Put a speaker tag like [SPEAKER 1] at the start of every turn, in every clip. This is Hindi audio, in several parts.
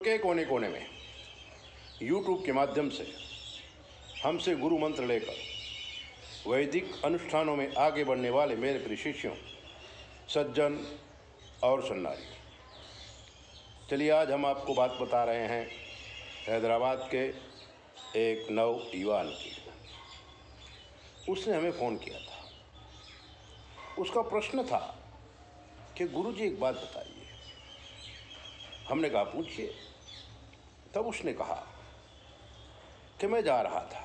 [SPEAKER 1] के कोने कोने में YouTube के माध्यम से हमसे गुरु मंत्र लेकर वैदिक अनुष्ठानों में आगे बढ़ने वाले मेरे प्रिय शिष्यों, सज्जन और सन्नारी, चलिए आज हम आपको बात बता रहे हैं हैदराबाद के एक नौयुवान की। उसने हमें फ़ोन किया था। उसका प्रश्न था कि गुरुजी एक बात बताइए। हमने कहा पूछिए। तब उसने कहा कि मैं जा रहा था,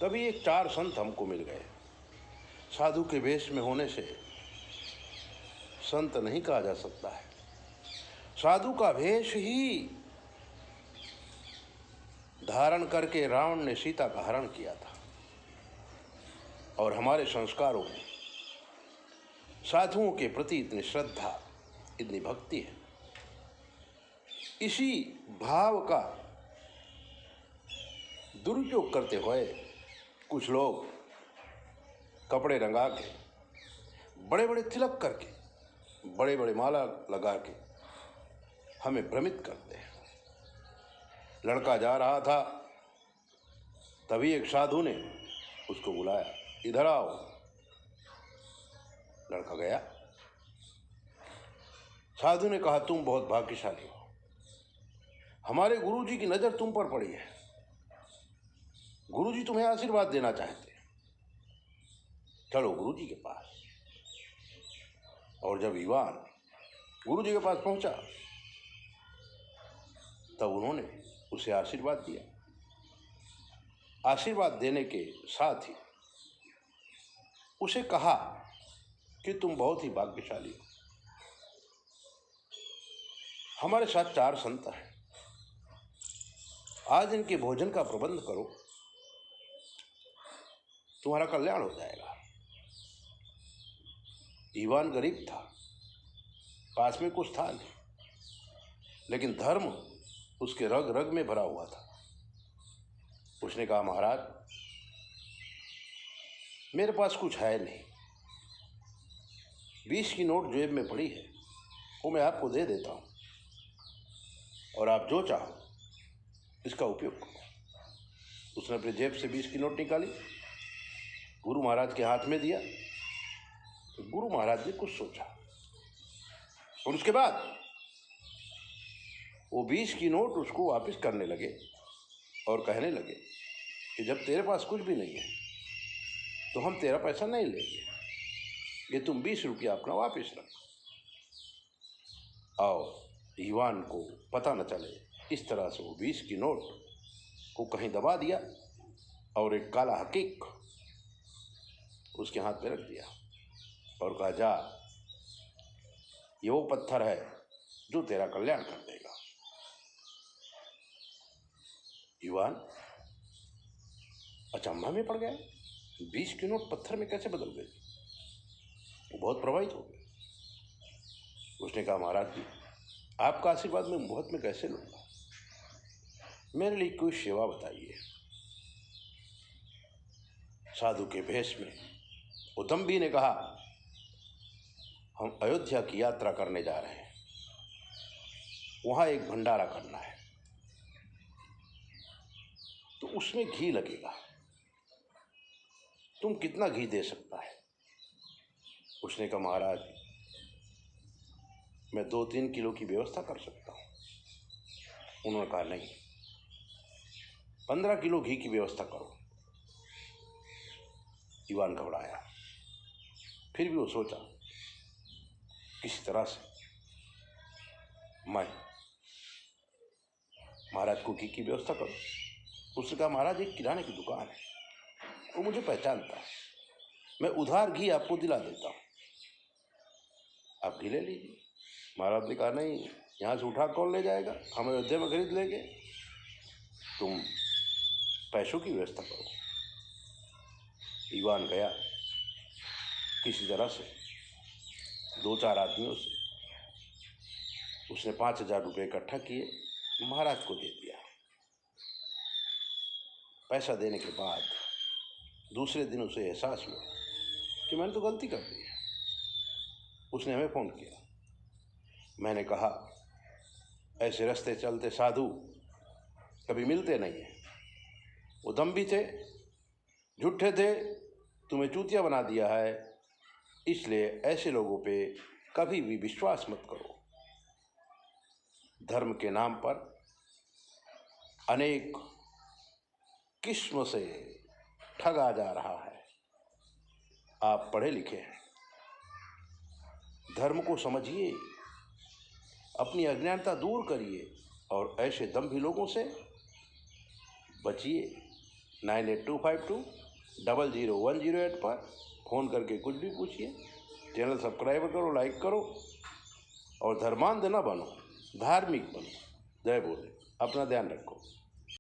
[SPEAKER 1] तभी एक 4 संत हमको मिल गए। साधु के वेश में होने से संत नहीं कहा जा सकता है। साधु का वेश ही धारण करके रावण ने सीता का हरण किया था। और हमारे संस्कारों में साधुओं के प्रति इतनी श्रद्धा, इतनी भक्ति है। इसी भाव का दुरुपयोग करते हुए कुछ लोग कपड़े रंगा के, बड़े बड़े तिलक करके, बड़े बड़े माला लगा के हमें भ्रमित करते हैं। लड़का जा रहा था, तभी एक साधु ने उसको बुलाया, इधर आओ। लड़का गया। साधु ने कहा, तुम बहुत भाग्यशाली हो, हमारे गुरुजी की नजर तुम पर पड़ी है। गुरुजी तुम्हें आशीर्वाद देना चाहते हैं, चलो गुरुजी के पास। और जब युवान गुरुजी के पास पहुंचा, तब उन्होंने उसे आशीर्वाद दिया। आशीर्वाद देने के साथ ही उसे कहा कि तुम बहुत ही भाग्यशाली हो। हमारे साथ 4 संत हैं, आज इनके भोजन का प्रबंध करो, तुम्हारा कल्याण हो जाएगा। ईवान गरीब था, पास में कुछ था नहीं, लेकिन धर्म उसके रग रग में भरा हुआ था। उसने कहा, महाराज मेरे पास कुछ है नहीं, 20 की नोट जेब में पड़ी है, वो मैं आपको दे देता हूं, और आप जो चाहो इसका उपयोग करो। उसने अपनी जेब से 20 की नोट निकाली, गुरु महाराज के हाथ में दिया। तो गुरु महाराज ने कुछ सोचा, और उसके बाद वो 20 की नोट उसको वापस करने लगे और कहने लगे कि जब तेरे पास कुछ भी नहीं है तो हम तेरा पैसा नहीं लेंगे, ये तुम 20 रुपया अपना वापस रखो। और युवान को पता न चले, इस तरह से वो 20 की नोट को कहीं दबा दिया और एक काला हकीक उसके हाथ में रख दिया और कहा, जा, ये वो पत्थर है जो तेरा कल्याण कर देगा। युवान अचंभा में पड़ गया, 20 की नोट पत्थर में कैसे बदल गई? वो बहुत प्रभावित हो गए। उसने कहा, महाराज जी, आपका आशीर्वाद मैं मुहूर्त में कैसे लूंगा, मेरे लिए कोई सेवा बताइए। साधु के भेष में उदम्भी ने कहा, हम अयोध्या की यात्रा करने जा रहे हैं, वहां एक भंडारा करना है, तो उसमें घी लगेगा, तुम कितना घी दे सकता है? उसने कहा, महाराज मैं 2-3 किलो की व्यवस्था कर सकता हूं। उन्होंने कहा, नहीं, 15 किलो घी की व्यवस्था करो। ईवान घबराया, फिर भी वो सोचा किसी तरह से मैं महाराज को घी की व्यवस्था करूं। उसने कहा, महाराज एक किराने की दुकान है, वो मुझे पहचानता है, मैं उधार घी आपको दिला देता हूं, आप घी ले लीजिए। महाराज ने कहा, नहीं, यहाँ से उठा कौन ले जाएगा, हम अयोध्या में खरीद लेंगे, तुम पैसों की व्यवस्था करो। ईवान गया, किसी तरह से 2-4 आदमियों से उसने 5,000 रुपये इकट्ठा किए, महाराज को दे दिया। पैसा देने के बाद दूसरे दिन उसे एहसास हुआ कि मैंने तो गलती कर दी है। उसने हमें फ़ोन किया। मैंने कहा ऐसे रास्ते चलते साधु कभी मिलते नहीं हैं। वो दम्भी थे, झूठे थे, तुम्हें चूतिया बना दिया है, इसलिए ऐसे लोगों पे कभी भी विश्वास मत करो। धर्म के नाम पर अनेक किस्म से ठगा जा रहा है। आप पढ़े लिखे हैं, धर्म को समझिए, अपनी अज्ञानता दूर करिए और ऐसे दम्भी लोगों से बचिए। 9825200108 पर फ़ोन करके कुछ भी पूछिए। चैनल सब्सक्राइब करो, लाइक करो और धर्मांध न बनो, धार्मिक बनो। जय बोले, अपना ध्यान रखो।